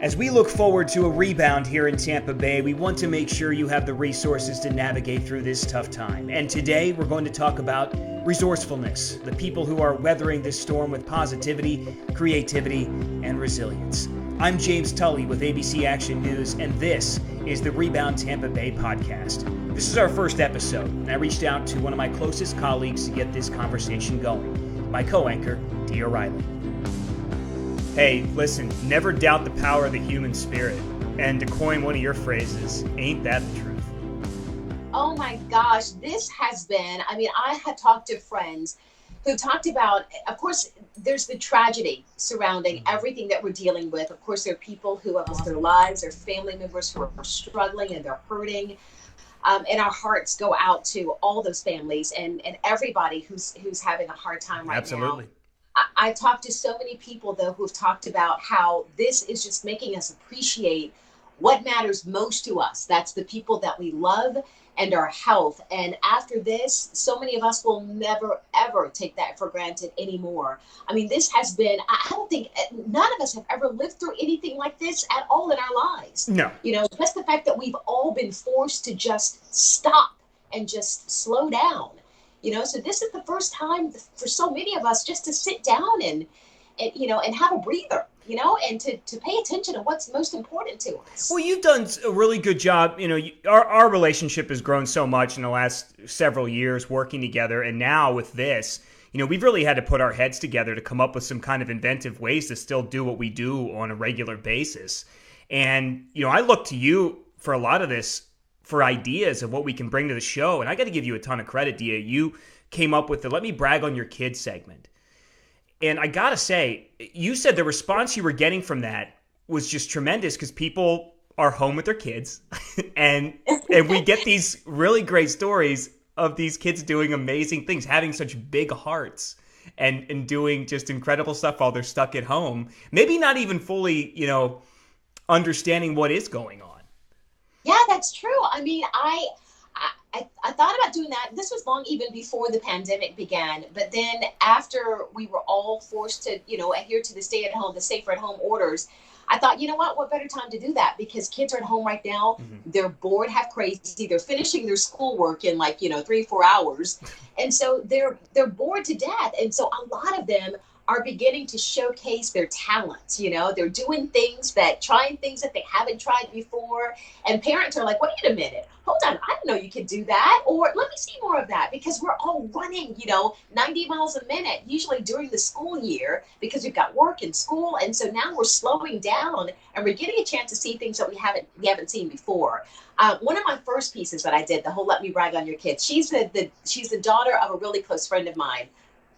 As we look forward to a rebound here in Tampa Bay, we want to make sure you have the resources to navigate through this tough time. And today we're going to talk about resourcefulness, the people who are weathering this storm with positivity, creativity, and resilience. I'm James Tully with ABC Action News, and this is the Rebound Tampa Bay podcast. This is our first episode, and I reached out to one of my closest colleagues to get this conversation going, my co-anchor, Deiah Riley. Hey, listen, never doubt the power of the human spirit. And to coin one of your phrases, ain't that the truth? Oh my gosh, this has been, I had talked to friends who talked about, of course, there's the tragedy surrounding everything that we're dealing with. Of course, there are people who have lost their lives, their family members who are struggling and they're hurting. And our hearts go out to all those families and everybody who's having a hard time right now. Absolutely. I talked to so many people, though, who've talked about how this is just making us appreciate what matters most to us. That's the people that we love and our health. And after this, so many of us will never, ever take that for granted anymore. I mean, this has been, I don't think, none of us have ever lived through anything like this at all in our lives. No. You know, just the fact that we've all been forced to just stop and just slow down. You know, so this is the first time for so many of us just to sit down and have a breather, and to pay attention to what's most important to us. Well, you've done a really good job. You know, our relationship has grown so much in the last several years working together. And now with this, we've really had to put our heads together to come up with some kind of inventive ways to still do what we do on a regular basis. And, I look to you for a lot of this for ideas of what we can bring to the show. And I got to give you a ton of credit, Deiah. You came up with the Let Me Brag on Your Kids segment. And I got to say, you said the response you were getting from that was just tremendous because people are home with their kids. and we get these really great stories of these kids doing amazing things, having such big hearts and doing just incredible stuff while they're stuck at home. Maybe not even fully, understanding what is going on. Yeah, that's true. I mean, I thought about doing that. This was long even before the pandemic began. But then after we were all forced to, adhere to the the safer at home orders, I thought, what better time to do that? Because kids are at home right now. Mm-hmm. They're bored, half crazy. They're finishing their schoolwork in 3-4 hours. And so they're bored to death. And so a lot of them are beginning to showcase their talents. They're doing trying things that they haven't tried before. And parents are like, wait a minute, hold on, I didn't know you could do that. Or let me see more of that, because we're all running, 90 miles a minute, usually during the school year, because we've got work and school. And so now we're slowing down and we're getting a chance to see things that we haven't seen before. One of my first pieces that I did, the whole Let Me Brag on Your Kids, she's the daughter of a really close friend of mine.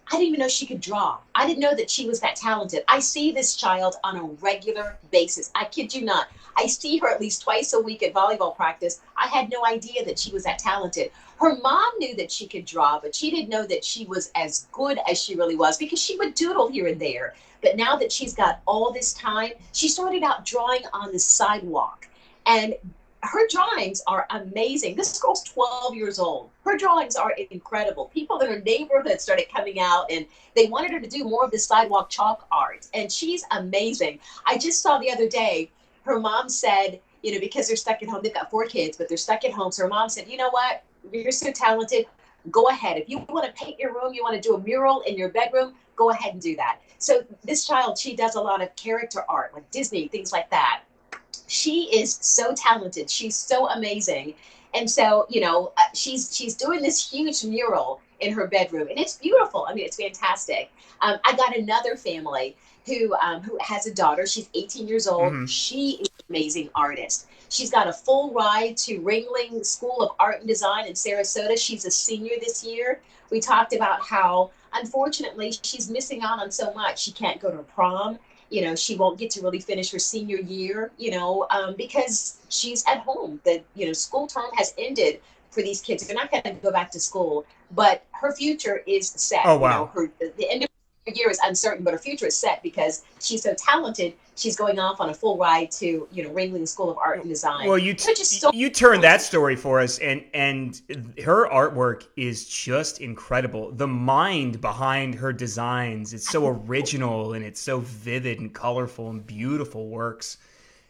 I didn't even know she could draw. I didn't know that she was that talented. I see this child on a regular basis. I kid you not. I see her at least twice a week at volleyball practice. I had no idea that she was that talented. Her mom knew that she could draw, but she didn't know that she was as good as she really was because she would doodle here and there. But now that she's got all this time, she started out drawing on the sidewalk. And her drawings are amazing. This girl's 12 years old. Her drawings are incredible. People in her neighborhood started coming out and they wanted her to do more of the sidewalk chalk art. And she's amazing. I just saw the other day, her mom said, because they're stuck at home, they've got 4 kids, but they're stuck at home. So her mom said, you know what? You're so talented. Go ahead. If you want to paint your room, you want to do a mural in your bedroom, go ahead and do that. So this child, she does a lot of character art, like Disney, things like that. She is so talented. She's so amazing. And so, she's doing this huge mural in her bedroom and it's beautiful. I mean, it's fantastic. I got another family who has a daughter. She's 18 years old. Mm-hmm. She is an amazing artist. She's got a full ride to Ringling School of Art and Design in Sarasota. She's a senior this year. We talked about how, unfortunately, she's missing out on so much. She can't go to prom. She won't get to really finish her senior year, because she's at home. The, school term has ended for these kids. They're not going to go back to school, but her future is set. Oh, wow. The end of her year is uncertain, but her future is set because she's so talented. She's going off on a full ride to, Ringling School of Art and Design. Well, you turned that story for us, and her artwork is just incredible. The mind behind her designs, it's so original and it's so vivid and colorful and beautiful works.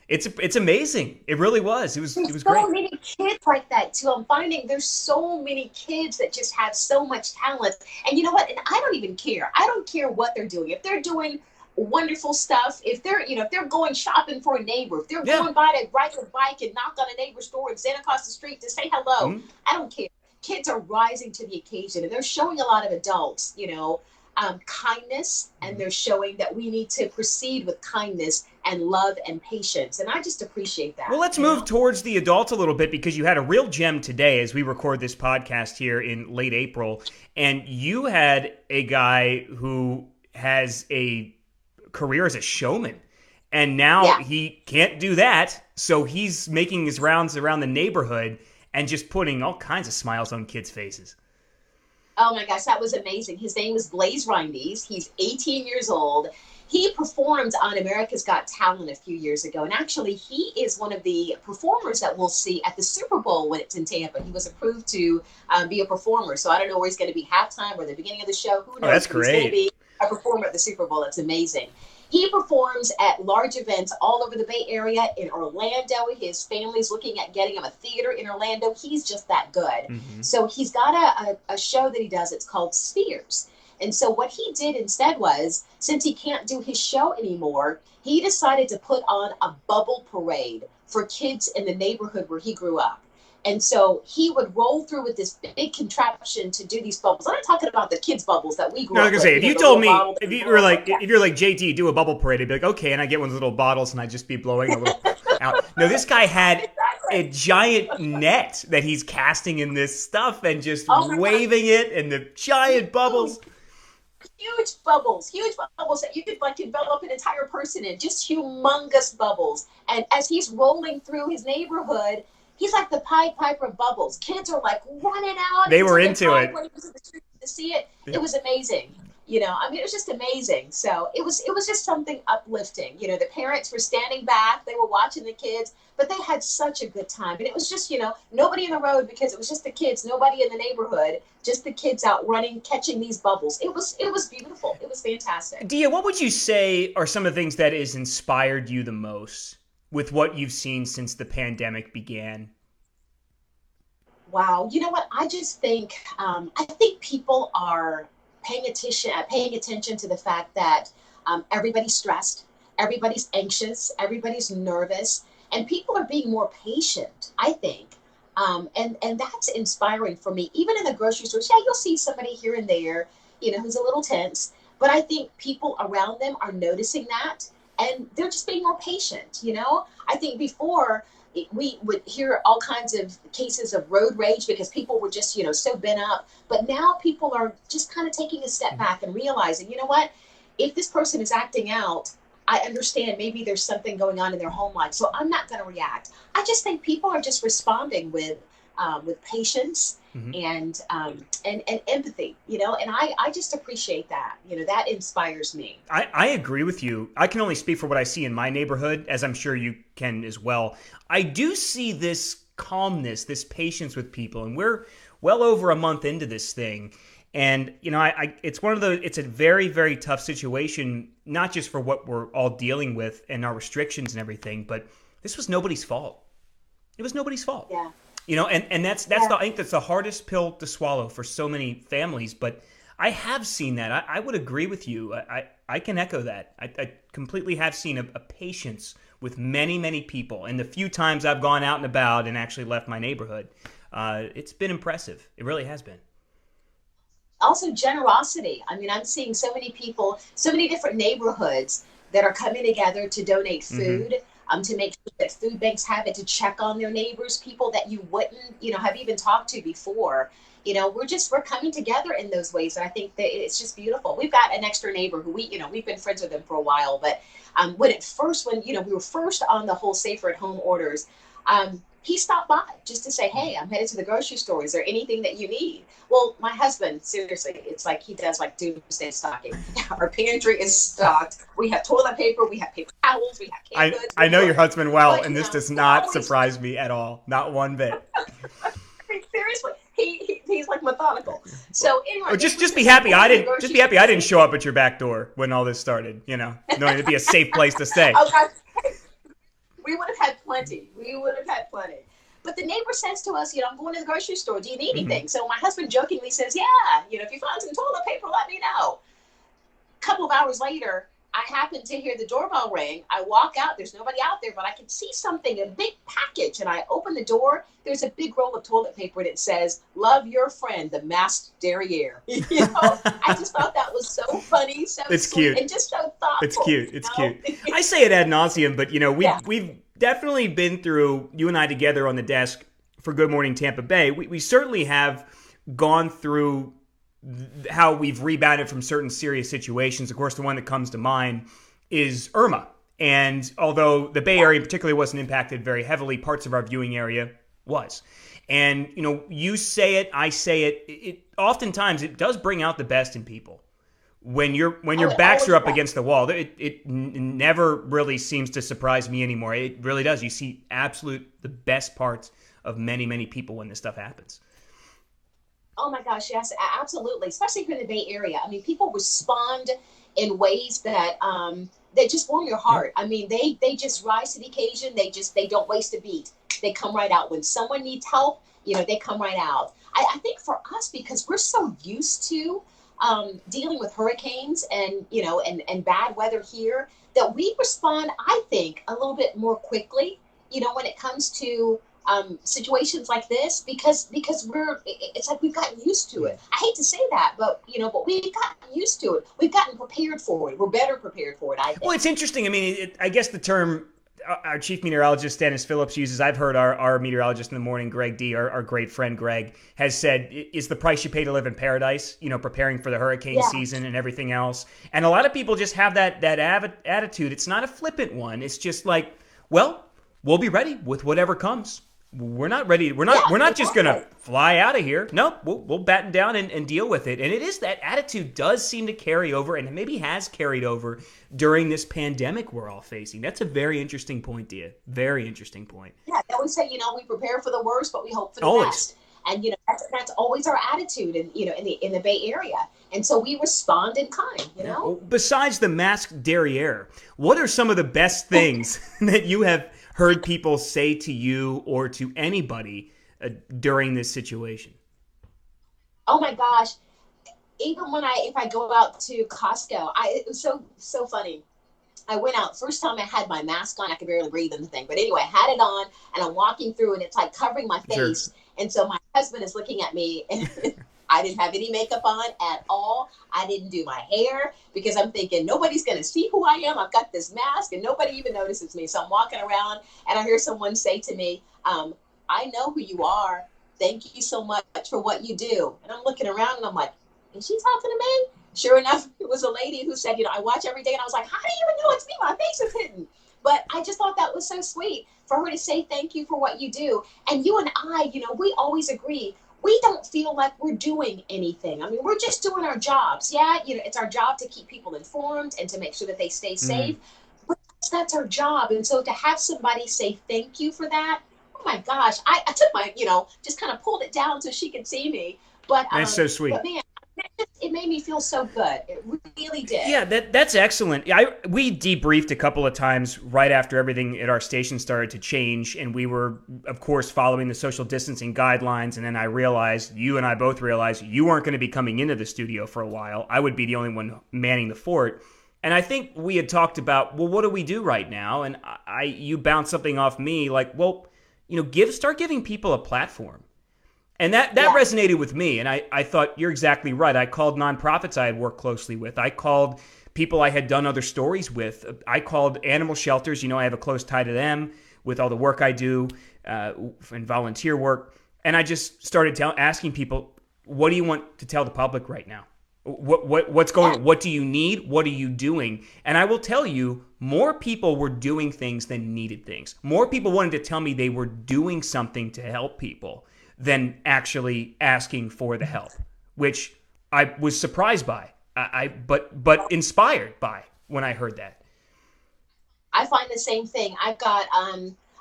It's amazing. It really was. It There's was so great. many kids like that too. I'm finding there's so many kids that just have so much talent. And you know what? And I don't even care. I don't care what they're doing. If they're doing wonderful stuff, if they're, if they're going shopping for a neighbor, if they're Yeah. going by to ride their bike and knock on a neighbor's door and stand across the street to say hello, Mhm. I don't care. Kids are rising to the occasion, and they're showing a lot of adults, kindness, and they're showing that we need to proceed with kindness and love and patience. And I just appreciate Well, that, let's move towards the adults a little bit because you had a real gem today as we record this podcast here in late April. And you had a guy who has a career as a showman. And now Yeah. he can't do that. So he's making his rounds around the neighborhood and just putting all kinds of smiles on kids' faces. Oh my gosh, that was amazing. His name is Blaze Rindies. He's 18 years old. He performed on America's Got Talent a few years ago. And actually, he is one of the performers that we'll see at the Super Bowl when it's in Tampa. He was approved to be a performer. So I don't know where he's going to be halftime or the beginning of the show. Who Oh, that's knows? But he's going to great. be a performer at the Super Bowl. It's amazing. He performs at large events all over the Bay Area. In Orlando, his family's looking at getting him a theater in Orlando. He's just that good. Hmm. So he's got a show that he does. It's called Spheres. And so what he did instead was, since he can't do his show anymore, he decided to put on a bubble parade for kids in the neighborhood where he grew up. And so he would roll through with this big contraption to do these bubbles. I'm not talking about the kids' bubbles that we grew No, I was up gonna with, say, if you the told little me, bottle that if we you grew were up like, with. Yeah. if you're like JT, do a bubble parade, I'd be like, okay, and I get one of those little bottles and I just be blowing a little out. No, this guy had a Exactly. giant net that he's casting in this stuff and just Oh my God. waving it and the giant bubbles. Huge bubbles that you could like envelop an entire person in, just humongous bubbles. And as he's rolling through his neighborhood, he's like the Pied Piper of bubbles. Kids are like running out They into were the into it. driveways of the street to see it. It Yep. was amazing. I mean, it was just amazing. So it was just something uplifting. The parents were standing back, they were watching the kids, but they had such a good time. And it was just, nobody in the road because it was just the kids, nobody in the neighborhood, just the kids out running, catching these bubbles. It was beautiful. It was fantastic. Deiah, what would you say are some of the things that has inspired you the most with what you've seen since the pandemic began? Wow. You know what? I think people are paying attention to the fact that everybody's stressed, everybody's anxious, everybody's nervous, and people are being more patient, I think. And that's inspiring for me. Even in the grocery stores, yeah, you'll see somebody here and there, who's a little tense, but I think people around them are noticing that, and they're just being more patient. I think before we would hear all kinds of cases of road rage because people were just, so bent up. But now people are just kind of taking a step back and realizing, you know what? If this person is acting out, I understand maybe there's something going on in their home life, so I'm not going to react. I just think people are just responding with patience Mhm. and empathy, and I just appreciate that. That inspires me. I agree with you. I can only speak for what I see in my neighborhood, as I'm sure you can as well. I do see this calmness, this patience with people, and we're well over a month into this thing. And it's one of those. It's a very, very tough situation, not just for what we're all dealing with and our restrictions and everything, but this was nobody's fault. It was nobody's fault. Yeah. And that's Yeah. I think that's the hardest pill to swallow for so many families. But I have seen that. I would agree with you. I can echo that. I completely have seen a patience with many, many people. And the few times I've gone out and about and actually left my neighborhood, it's been impressive. It really has been. Also generosity. I mean, I'm seeing so many people, so many different neighborhoods that are coming together to donate Hmm. food, to make sure that food banks have it, to check on their neighbors, people that you wouldn't, have even talked to before. We're coming together in those ways. And I think that it's just beautiful. We've got an extra neighbor who we've been friends with them for a while, but when we were first on the whole safer at home orders, he stopped by just to say, "Hey, I'm headed to the grocery store. Is there anything that you need?" Well, my husband, seriously, it's like he does like doomsday stocking. Our pantry is stocked. We have toilet paper, we have paper towels, we have canned goods. I know your husband well, But and this does he not always, surprise me at all. Not one bit. seriously, he's like methodical. So anyway, Oh, neighbors just be just like happy going I to the didn't just grocery be happy I didn't store. show up at your back door when all this started. Knowing it'd be a safe place to stay. Oh God, we would have had plenty. We would have had plenty. But the neighbor says to us, I'm going to the grocery store. Do you need anything? So my husband jokingly says, yeah, if you find some toilet paper, let me know. A couple of hours later, I happen to hear the doorbell ring. I walk out. There's nobody out there, but I can see something, a big package. And I open the door. There's a big roll of toilet paper, and it says, "Love your friend, the masked derriere." I just thought that was so funny, so it's sweet, cute, and just so thoughtful. it's cute, it's cute. I say it ad nauseum, but we've definitely been through, you and I together on the desk for Good Morning Tampa Bay. We certainly have gone through how we've rebounded from certain serious situations. Of course, the one that comes to mind is Irma. And although the Bay Area particularly wasn't impacted very heavily, parts of our viewing area was. And, you say it, I say it, oftentimes it does bring out the best in people. When your backs are up against the wall, it never really seems to surprise me anymore. It really does. You see the best parts of many, many people when this stuff happens. Oh my gosh, yes, absolutely. Especially here in the Bay Area. I mean, people respond in ways that just warm your heart. I mean, they just rise to the occasion. They don't waste a beat. They come right out when someone needs help. They come right out. I think for us, because we're so used to dealing with hurricanes and and bad weather here, that we respond, I think, a little bit more quickly. When it comes to situations like this, because it's like we've gotten used to it. I hate to say that, but we've gotten used to it. We've gotten prepared for it. We're better prepared for it, I think. Well, it's interesting. I mean, I guess the term our chief meteorologist, Dennis Phillips, uses, I've heard our meteorologist in the morning, Greg D., our great friend Greg, has said, is the price you pay to live in paradise, preparing for the hurricane season and everything else. And a lot of people just have that attitude. It's not a flippant one. It's just like, well, we'll be ready with whatever comes. We're not ready. We're not just going to fly out of here. No, we'll batten down and deal with it. And it is that attitude does seem to carry over, and maybe has carried over during this pandemic we're all facing. That's a very interesting point, Deiah. Very interesting point. Yeah, they always say, we prepare for the worst, but we hope for the best. And that's always our attitude in the Bay Area. And so we respond in kind, Well, besides the masked derriere, what are some of the best things that you have heard people say to you or to anybody during this situation? Oh my gosh. Even if I go out to Costco, it was so funny. I went out, first time I had my mask on, I could barely breathe in the thing. But anyway, I had it on and I'm walking through and it's like covering my face. Sure. And so my husband is looking at me and I didn't have any makeup on at all. I didn't do my hair because I'm thinking nobody's going to see who I am. I've got this mask and nobody even notices me. So I'm walking around and I hear someone say to me, I know who you are. Thank you so much for what you do. And I'm looking around and I'm like, is she talking to me? Sure enough, it was a lady who said, I watch every day. And I was like, how do you even know it's me? My face is hidden. But I just thought that was so sweet for her to say thank you for what you do. And you and I, we always agree. We don't feel like we're doing anything. I mean, we're just doing our jobs. Yeah, it's our job to keep people informed and to make sure that they stay safe. But that's our job. And so to have somebody say thank you for that, oh my gosh, I took my, just kind of pulled it down so she could see me. But that's so sweet. But man, it made me feel so good. It really did. Yeah, that's excellent. We debriefed a couple of times right after everything at our station started to change, and we were, of course, following the social distancing guidelines. And then you and I both realized you weren't going to be coming into the studio for a while. I would be the only one manning the fort. And I think we had talked about, well, what do we do right now? And you bounced something off me like, well, start giving people a platform. And that resonated with me. And I thought, you're exactly right. I called nonprofits I had worked closely with. I called people I had done other stories with. I called animal shelters. I have a close tie to them with all the work I do and volunteer work. And I just started asking people, what do you want to tell the public right now? What's going on? What do you need? What are you doing? And I will tell you, more people were doing things than needed things. More people wanted to tell me they were doing something to help people than actually asking for the help, which I was surprised by, but inspired by when I heard that. I find the same thing. I've got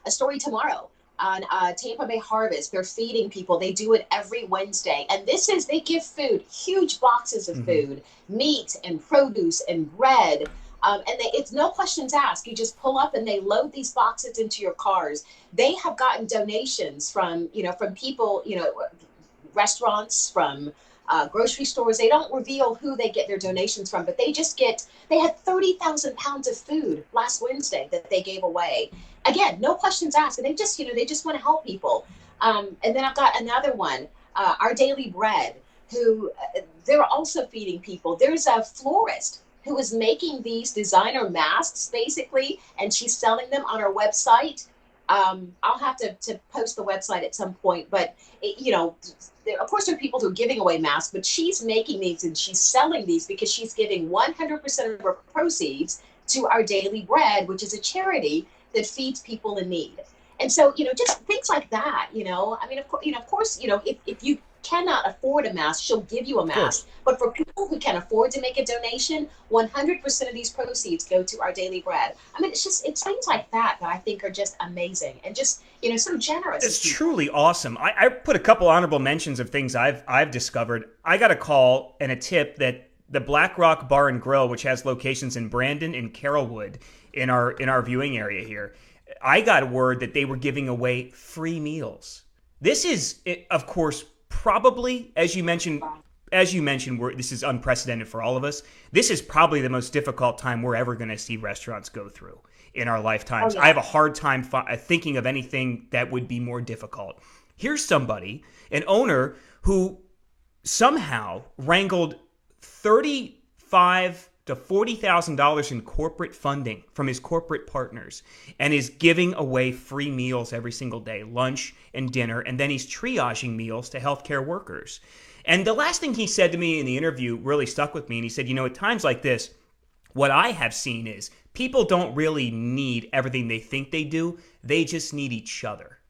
a story tomorrow on Tampa Bay Harvest. They're feeding people. They do it every Wednesday. And they give food, huge boxes of food, meat and produce and bread. It's no questions asked. You just pull up and they load these boxes into your cars. They have gotten donations from, from people, restaurants, from grocery stores. They don't reveal who they get their donations from, but they had 30,000 pounds of food last Wednesday that they gave away. Again, no questions asked. And they just want to help people. And then I've got another one, Our Daily Bread, who they're also feeding people. There's a florist who is making these designer masks basically, and she's selling them on her website. I'll have to post the website at some point, but of course there are people who are giving away masks, but she's making these and she's selling these because she's giving 100% of her proceeds to Our Daily Bread, which is a charity that feeds people in need. And so, just things like that, I mean, of course, if you cannot afford a mask, she'll give you a Of course. mask. But for people who can afford to make a donation, 100% of these proceeds go to Our Daily Bread. I mean, it's things like that that I think are just amazing and just, so generous of It's people. truly awesome. I put a couple honorable mentions of things I've discovered. I got a call and a tip that the Black Rock Bar and Grill, which has locations in Brandon and Carrollwood in our viewing area here, I got word that they were giving away free meals. This is, of course, probably as you mentioned, this is unprecedented for all of us. This is probably the most difficult time we're ever going to see restaurants go through in our Oh lifetimes. I yeah. have a hard time thinking of anything that would be more difficult. Here's somebody, an owner who somehow wrangled 35 to $40,000 in corporate funding from his corporate partners and is giving away free meals every single day, lunch and dinner, and then he's triaging meals to healthcare workers. And the last thing he said to me in the interview really stuck with me, and he said, at times like this, what I have seen is people don't really need everything they think they do. They just need each other.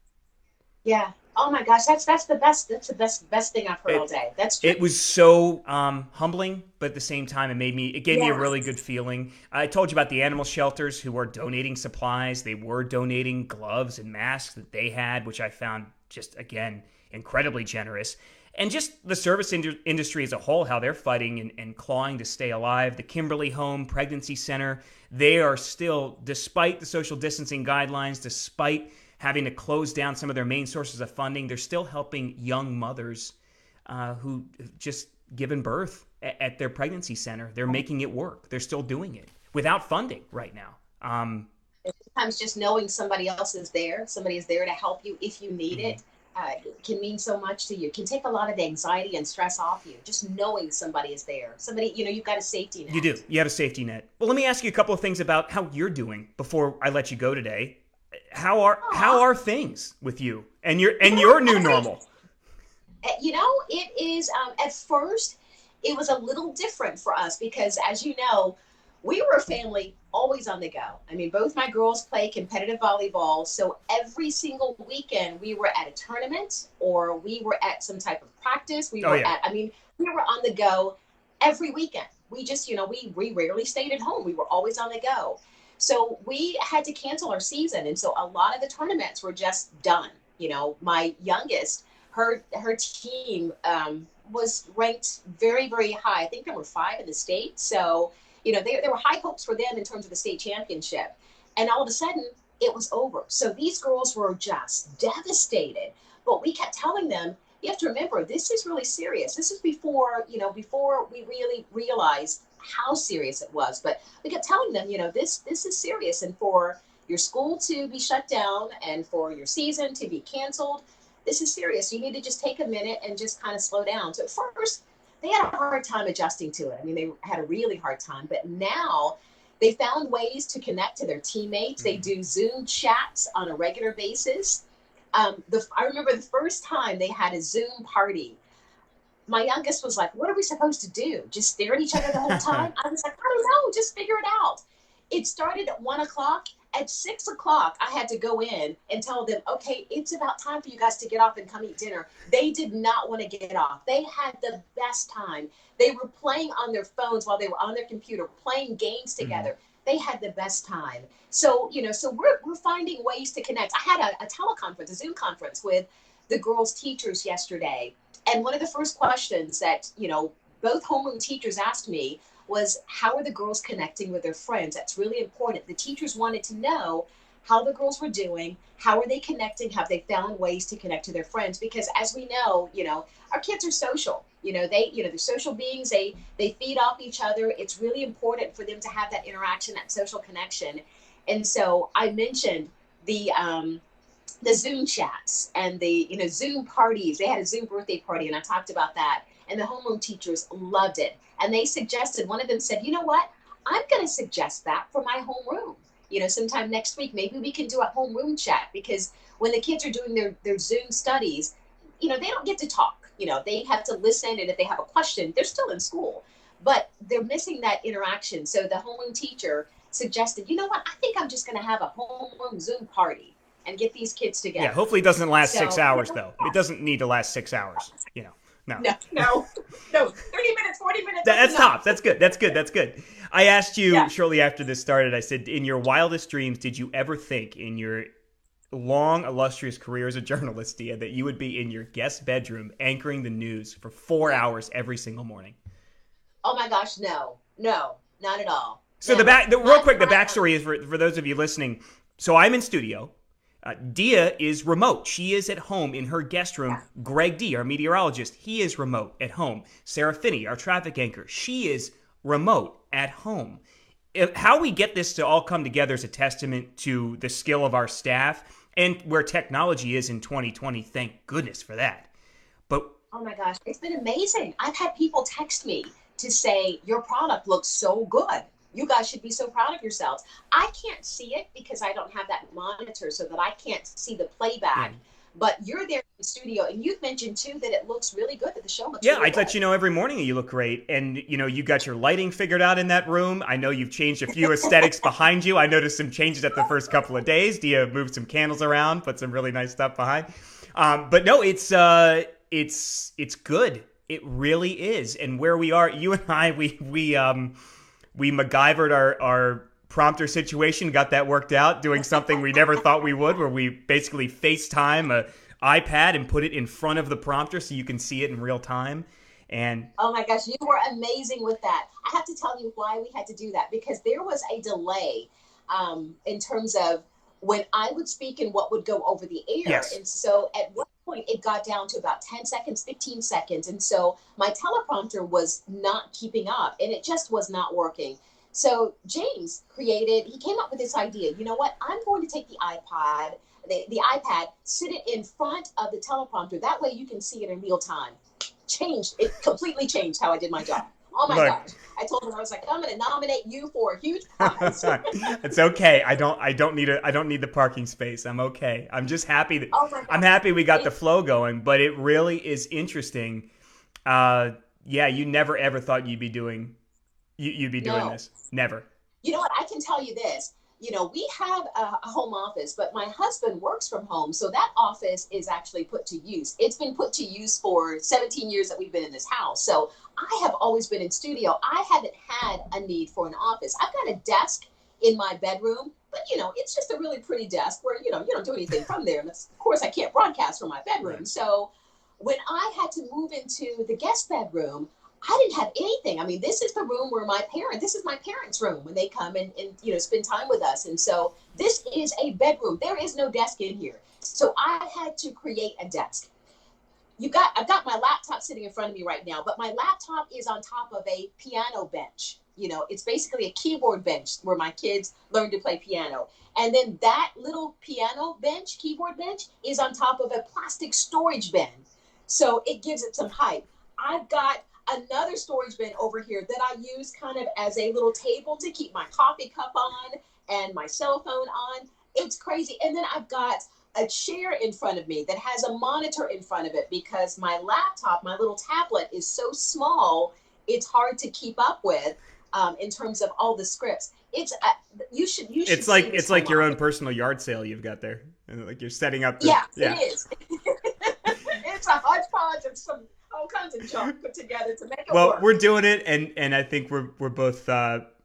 Yeah. Oh my gosh, that's the best. That's the best thing I've heard all It day. That's true. it was so humbling, but at the same time, it gave me a Yeah. really good feeling. I told you about the animal shelters who are donating supplies. They were donating gloves and masks that they had, which I found just again incredibly generous. And just the service industry as a whole, how they're fighting and clawing to stay alive. The Kimberly Home Pregnancy Center, they are still, despite the social distancing guidelines, despite having to close down some of their main sources of funding, they're still helping young mothers who just given birth at their pregnancy center. They're making it work. They're still doing it without funding right now. Sometimes just knowing somebody else is there, somebody is there to help you if you need Mhm. it, can mean so much to you. Can take a lot of the anxiety and stress off you. Just knowing somebody is there. Somebody, you've got a safety You do. net. You have a safety net. Well, let me ask you a couple of things about how you're doing before I let you go today. How Aw, are things with you and your new every normal? it is, at first it was a little different for us because, as you know, we were a family always on the go. I mean, both my girls play competitive volleyball, so every single weekend we were at a tournament or we were at some type of practice. Oh yeah. I mean, we were on the go every weekend. We just, we rarely stayed at home. We were always on the go. So we had to cancel our season, and so a lot of the tournaments were just done. My youngest, her team, was ranked very, very high. I think number 5 in the state. So, there were high hopes for them in terms of the state championship. And all of a sudden, it was over. So these girls were just devastated. But we kept telling them, you have to remember, this is really serious. This is before we really realized how serious it was. But we kept telling them, this is serious. And for your school to be shut down and for your season to be canceled, this is serious. You need to just take a minute and just kind of slow down. So at first, they had a hard time adjusting to it. I mean, they had a really hard time, but now they found ways to connect to their teammates. They Mhm. do Zoom chats on a regular basis. I remember the first time they had a Zoom party. My youngest was like, "What are we supposed to do? Just stare at each other the whole time?" I was like, "I don't know. Just figure it out." It started at 1 o'clock. At 6 o'clock, I had to go in and tell them, "Okay, it's about time for you guys to get off and come eat dinner." They did not want to get off. They had the best time. They were playing on their phones while they were on their computer, playing games Mhm. together. They had the best time. So, so we're finding ways to connect. I had a teleconference, a Zoom conference with the girls' teachers yesterday. And one of the first questions that, both homeroom teachers asked me was how are the girls connecting with their friends? That's really important. The teachers wanted to know how the girls were doing, how are they connecting, have they found ways to connect to their friends? Because as we know, our kids are social. They're social beings. They feed off each other. It's really important for them to have that interaction, that social connection. And so I mentioned the Zoom chats and the Zoom parties. They had a Zoom birthday party, and I talked about that. And the homeroom teachers loved it. And they suggested, one of them said, you know what? I'm going to suggest that for my homeroom. Sometime next week, maybe we can do a homeroom chat, because when the kids are doing their Zoom studies, they don't get to talk. They have to listen, and if they have a question, they're still in school, but they're missing that interaction. So the homeroom teacher suggested, you know what? I think I'm just going to have a homeroom Zoom party and get these kids together. Yeah, hopefully it doesn't last 6 hours, though. It doesn't need to last 6 hours, No. No. 30 minutes, 40 minutes. That's tops. That's good. I asked you shortly after this started, I said, in your wildest dreams, did you ever think in your long, illustrious career as a journalist, Deiah, that you would be in your guest bedroom anchoring the news for 4 hours every single morning? Oh my gosh, no, not at all. So no. real quick, the backstory is for those of you listening. So I'm in studio. Deiah is remote. She is at home in her guest room. Greg D., our meteorologist, he is remote at home. Sarah Finney, our traffic anchor, she is remote at home. How we get this to all come together is a testament to the skill of our staff and where technology is in 2020. Thank goodness for that. But oh my gosh, it's been amazing. I've had people text me to say, your product looks so good. You guys should be so proud of yourselves. I can't see it because I don't have that monitor, so that I can't see the playback. Yeah. But you're there in the studio, and you've mentioned too that it looks really good, that the show looks really good. I let you know every morning that you look great. And you got your lighting figured out in that room. I know you've changed a few aesthetics behind you. I noticed some changes at the first couple of days. Deiah moved some candles around, put some really nice stuff behind. But no, it's good. It really is. And where we are, you and I, we MacGyvered our prompter situation, got that worked out, doing something we never thought we would, where we basically FaceTime an iPad and put it in front of the prompter so you can see it in real time. And oh my gosh, you were amazing with that. I have to tell you why we had to do that, because there was a delay in terms of when I would speak and what would go over the air. Yes. And so at one point it got down to about 10 seconds, 15 seconds. And so my teleprompter was not keeping up, and it just was not working. So James he came up with this idea. You know what? I'm going to take the iPad, sit it in front of the teleprompter. That way you can see it in real time. It completely changed how I did my job. Oh my gosh. I told him, I was like, I'm going to nominate you for a huge prize. It's okay. I don't need the parking space. I'm okay. I'm just happy that I'm happy we got the flow going, but it really is interesting. You never ever thought you'd be doing this. Never. You know what? I can tell you this. We have a home office, but my husband works from home. So that office is actually put to use. It's been put to use for 17 years that we've been in this house. So I have always been in studio. I haven't had a need for an office. I've got a desk in my bedroom, but it's just a really pretty desk where, you don't do anything from there. And of course, I can't broadcast from my bedroom. Right. So when I had to move into the guest bedroom, I didn't have anything. I mean, this is the room where this is my parents' room when they come and spend time with us. And so this is a bedroom. There is no desk in here. So I had to create a desk. I've got my laptop sitting in front of me right now, but my laptop is on top of a piano bench. It's basically a keyboard bench where my kids learn to play piano. And then that little keyboard bench is on top of a plastic storage bin. So it gives it some height. I've got another storage bin over here that I use kind of as a little table to keep my coffee cup on and my cell phone on. It's crazy. And then I've got a chair in front of me that has a monitor in front of it, because my laptop, my little tablet, is so small, it's hard to keep up with in terms of all the scripts. You should. It's like your own personal yard sale you've got there, and like you're setting up. Yeah, it is. It's a hodgepodge of all kinds of junk put together to make it work. Well, we're doing it, and I think we're both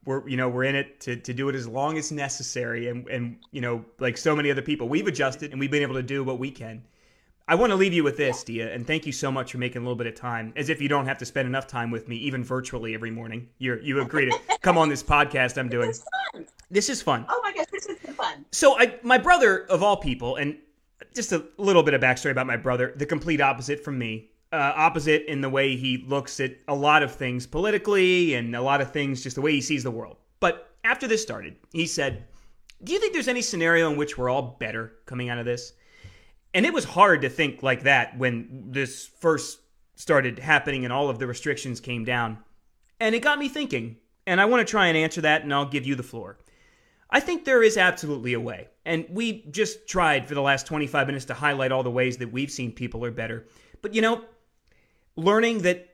we're in it to do it as long as necessary, and like so many other people, we've adjusted and we've been able to do what we can. I want to leave you with this, Deiah, and thank you so much for making a little bit of time, as if you don't have to spend enough time with me, even virtually every morning. You agree to come on this podcast I'm doing. This is fun. This is fun. Oh my gosh, this is fun. So my brother, of all people, and just a little bit of backstory about my brother, the complete opposite from me. Opposite in the way he looks at a lot of things politically and a lot of things, just the way he sees the world. But after this started, he said, do you think there's any scenario in which we're all better coming out of this? And it was hard to think like that when this first started happening and all of the restrictions came down. And it got me thinking, and I want to try and answer that, and I'll give you the floor. I think there is absolutely a way. And we just tried for the last 25 minutes to highlight all the ways that we've seen people are better. But, learning that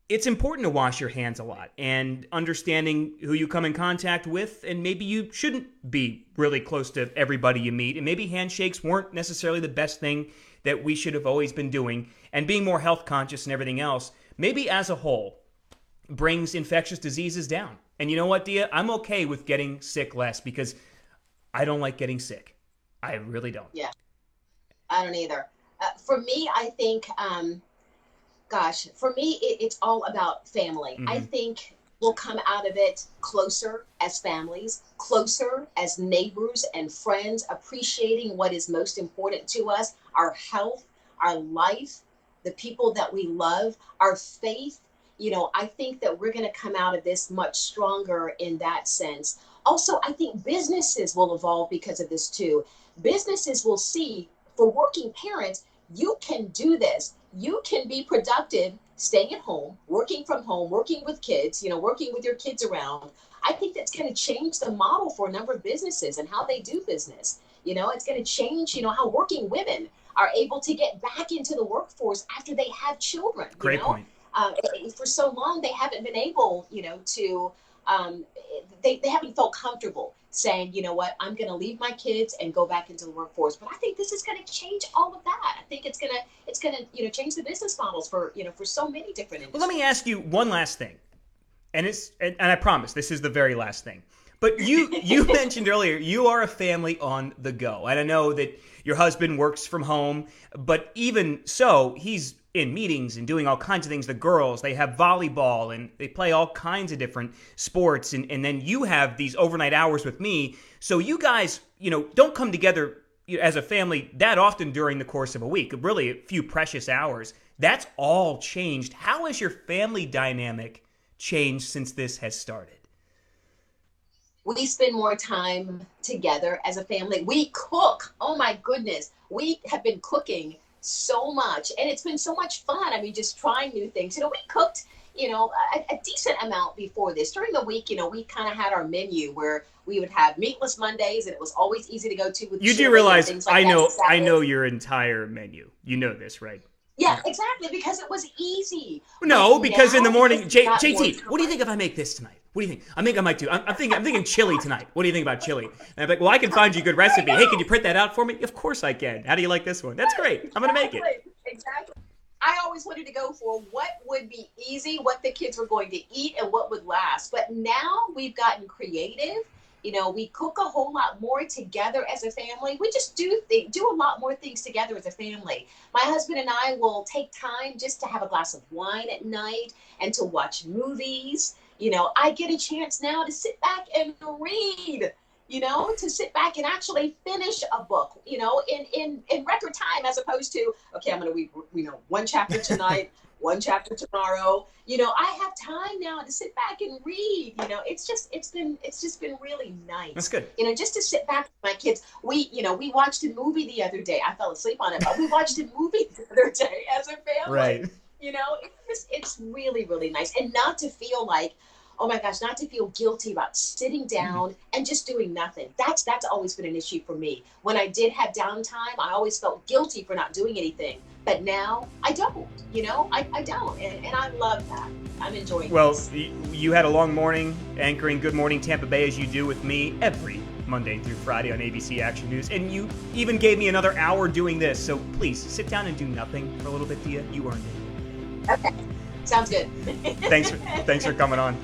it's important to wash your hands a lot and understanding who you come in contact with, and maybe you shouldn't be really close to everybody you meet, and maybe handshakes weren't necessarily the best thing that we should have always been doing, and being more health conscious and everything else, maybe as a whole brings infectious diseases down. And you know what, Deiah? I'm okay with getting sick less because I don't like getting sick. I really don't. Yeah, I don't either. For me, I think... for me, it's all about family. Mm-hmm. I think we'll come out of it closer as families, closer as neighbors and friends, appreciating what is most important to us, our health, our life, the people that we love, our faith. I think that we're going to come out of this much stronger in that sense. Also, I think businesses will evolve because of this too. Businesses will see, for working parents, you can do this. You can be productive, staying at home, working from home, working with kids, working with your kids around. I think that's going to change the model for a number of businesses and how they do business. It's going to change, how working women are able to get back into the workforce after they have children. Great point. For so long, they haven't been able, to, they haven't felt comfortable saying, you know what, I'm going to leave my kids and go back into the workforce. But I think this is going to change all of that. I think it's going to, change the business models for so many different industries. Well, let me ask you one last thing. And I promise this is the very last thing. But you mentioned earlier, you are a family on the go. And I know that your husband works from home, but even so, he's in meetings and doing all kinds of things. The girls, they have volleyball and they play all kinds of different sports. And then you have these overnight hours with me. So you guys, don't come together as a family that often during the course of a week, really a few precious hours. That's all changed. How has your family dynamic changed since this has started? We spend more time together as a family. We cook. Oh my goodness. We have been cooking so much, and it's been so much fun. I mean, just trying new things. We cooked, a decent amount before this. During the week, we kind of had our menu where we would have meatless Mondays, and it was always easy to go to with you do realize I know your entire menu. You know this, right? Yeah, exactly, because it was easy. No, because in the morning, JT, what do you think if I make this tonight? What do you think? I think I might do. I'm thinking chili tonight. What do you think about chili? And I'm like, well, I can find you a good recipe. Hey, can you print that out for me? Of course I can. How do you like this one? That's great. I'm going to make it. Exactly. I always wanted to go for what would be easy, what the kids were going to eat, and what would last. But now we've gotten creative. We cook a whole lot more together as a family. We just do a lot more things together as a family. My husband and I will take time just to have a glass of wine at night and to watch movies. I get a chance now to sit back and read, to sit back and actually finish a book, in record time, as opposed to, okay, I'm going to read, one chapter tonight, one chapter tomorrow. I have time now to sit back and read. It's just been really nice. That's good. Just to sit back with my kids. We watched a movie the other day. I fell asleep on it, but we watched a movie the other day as a family. Right. It's really, really nice. And not to feel like, oh my gosh, not to feel guilty about sitting down and just doing nothing. That's always been an issue for me. When I did have downtime, I always felt guilty for not doing anything. But now I don't, I don't. And I love that. I'm enjoying this. Well, you had a long morning anchoring Good Morning Tampa Bay, as you do with me every Monday through Friday on ABC Action News. And you even gave me another hour doing this. So please sit down and do nothing for a little bit, Deiah. You earned it. Okay. Sounds good. Thanks for coming on.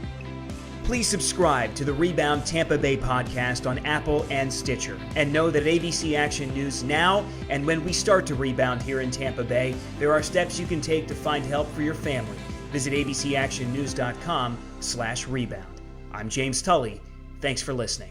Please subscribe to the Rebound Tampa Bay podcast on Apple and Stitcher. And know that ABC Action News now and when we start to rebound here in Tampa Bay, there are steps you can take to find help for your family. Visit abcactionnews.com/rebound. I'm James Tully. Thanks for listening.